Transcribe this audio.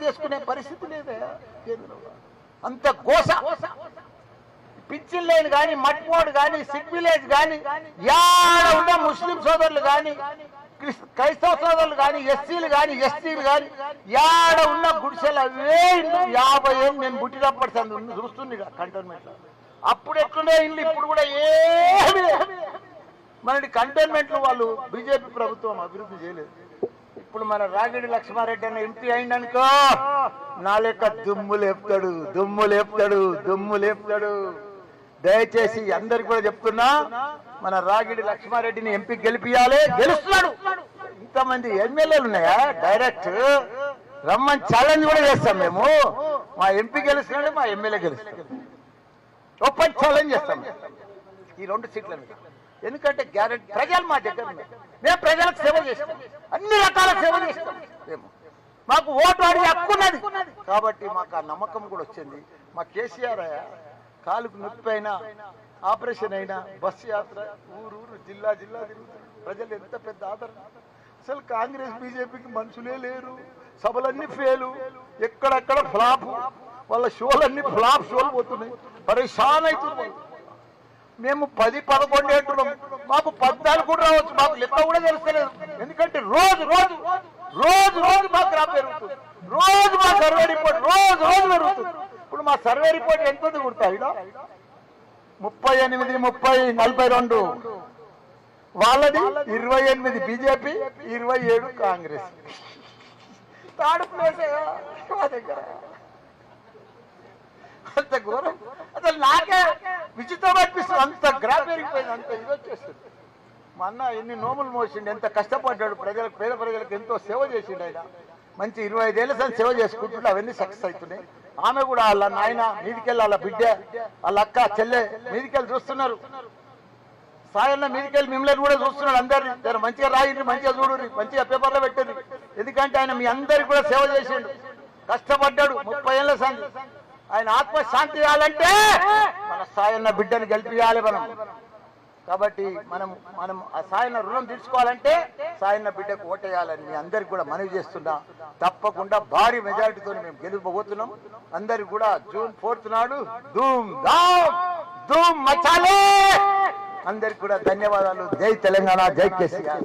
చేసుకునే పరిస్థితి లేదే కేంద్రంలో. అంత గోస. పిచ్చిల్ లేని కానీ, మట్మోడ్ కానీ, సిక్ విలేజ్ కానీ, యాడ ఉన్న ముస్లిం సోదరులు కానీ, క్రైస్తవ సోదరులు కానీ, ఎస్సీలు కానీ, ఎస్టీలు కానీ, యాడ ఉన్న గుడిసెలు అవే ఇల్లు 50 ఏళ్ళు నేను పుట్టినప్పటి చూస్తుంది కంటోన్మెంట్ లో. అప్పుడు ఎట్లుండే ఇల్లు, ఇప్పుడు కూడా ఏమి మనకి కంటోన్మెంట్లు వాళ్ళు బీజేపీ ప్రభుత్వం అభివృద్ధి చేయలేదు. ఇప్పుడు మన రాగిడి లక్ష్మారెడ్డి అన్న ఎంపీ అయిందనుకో, నా లెక్క దుమ్ము లేపుతాడు. దయచేసి అందరికి కూడా చెప్తున్నా, మన రాగిడి లక్ష్మారెడ్డిని ఎంపీ గెలిపియాలి, గెలుస్తున్నాడు. ఇంతమంది ఎమ్మెల్యేలు ఉన్నాయా, డైరెక్ట్ రమ్మని ఛాలెంజ్ కూడా చేస్తాం మేము. మా ఎంపీ గెలుస్తున్నాడు, మా ఎమ్మెల్యే గెలుస్తున్నాడు, ఓపెన్ ఛాలెంజ్ చేస్తాం ఈ 2 సీట్ల మీద. ఎందుకంటే గ్యారెంటీ ప్రజలు మా దగ్గర ఉన్నాయి. మేము ప్రజలకు సేవ చేస్తాం, అన్ని రకాల సేవ చేస్తాం. మేము మాకు ఓటు అడిగే హక్కు ఉన్నది కాబట్టి మాకు ఆ నమ్మకం కూడా వచ్చింది. మా కేసీఆర్ కాలుకు నొప్పి అయినా, ఆపరేషన్ అయినా, బస్సు యాత్ర, ఊరు జిల్లా తిరుగుతారు. ప్రజలు ఎంత పెద్ద ఆదరణ. అసలు కాంగ్రెస్ బీజేపీకి మనుషులే లేరు, సభలన్నీ ఫెయిలు, ఎక్కడెక్కడ ఫ్లాప్, వాళ్ళ షోలన్నీ ఫ్లాప్ షోలు పోతున్నాయి, పరేషాన్ అవుతున్నాయి. మేము 10-11 అంటున్నాం, మాకు 14 కూడా రావచ్చు, మాకు లెక్క కూడా తెలుస్తలేదు. ఎందుకంటే రోజు మా గ్రాఫ్ పెరుగుతుంది, రోజు మా సర్వే రిపోర్ట్ రోజు పెరుగుతుంది. ఇప్పుడు మా సర్వే రిపోర్ట్ ఎంత కుడతాయి, 38, 30, 42 వాళ్ళది, 28 బీజేపీ, 27 కాంగ్రెస్. థర్డ్ ప్లేస్ మా దగ్గర. అంత ఘోరం. అసలు నాకే విచిత్రం అనిపిస్తుంది, అంత గ్రాఫ్ పెరిగిపోయింది, అంత ఇది వచ్చేస్తుంది. మా అన్న ఎన్ని నోములు మోసిండు, ఎంత కష్టపడ్డాడు, ప్రజలకు, పేద ప్రజలకు ఎంతో సేవ చేసిండు. ఆయన మంచి 25 ఏళ్ళ సార్ సేవ చేసుకుంటుంటే అవన్నీ సక్సెస్ అవుతున్నాయి. ఆమె కూడా వాళ్ళ నాయన మీదికెళ్ళి, వాళ్ళ బిడ్డ, వాళ్ళ అక్క, చెల్లె మీదికెళ్ళి చూస్తున్నారు. సాయన్న మీదికెళ్ళి మిమ్మల్ని కూడా చూస్తున్నాడు. అందరినీ మంచిగా రాయండి, మంచిగా చూడండి, మంచిగా పేపర్లో పెట్టండి. ఎందుకంటే ఆయన మీ అందరికి కూడా సేవ చేసిండు, కష్టపడ్డాడు 30 ఏళ్ళ సంది. ఆయన ఆత్మశాంతి ఇవ్వాలంటే మన సాయన్న బిడ్డను గెలిపియాలి మనం. కాబట్టి మనం ఆ సాయన్న రుణం తీర్చుకోవాలంటే సాయన్న బిడ్డకు ఓటేయాలని మీ అందరికి కూడా మనవి చేస్తున్నా. తప్పకుండా భారీ మెజారిటీతో మేము గెలిపబోతున్నాం. అందరికి కూడా జూన్ 4th నాడు ధూమ్ మచాలే. అందరికి కూడా ధన్యవాదాలు. జై తెలంగాణ, జై కేసీఆర్.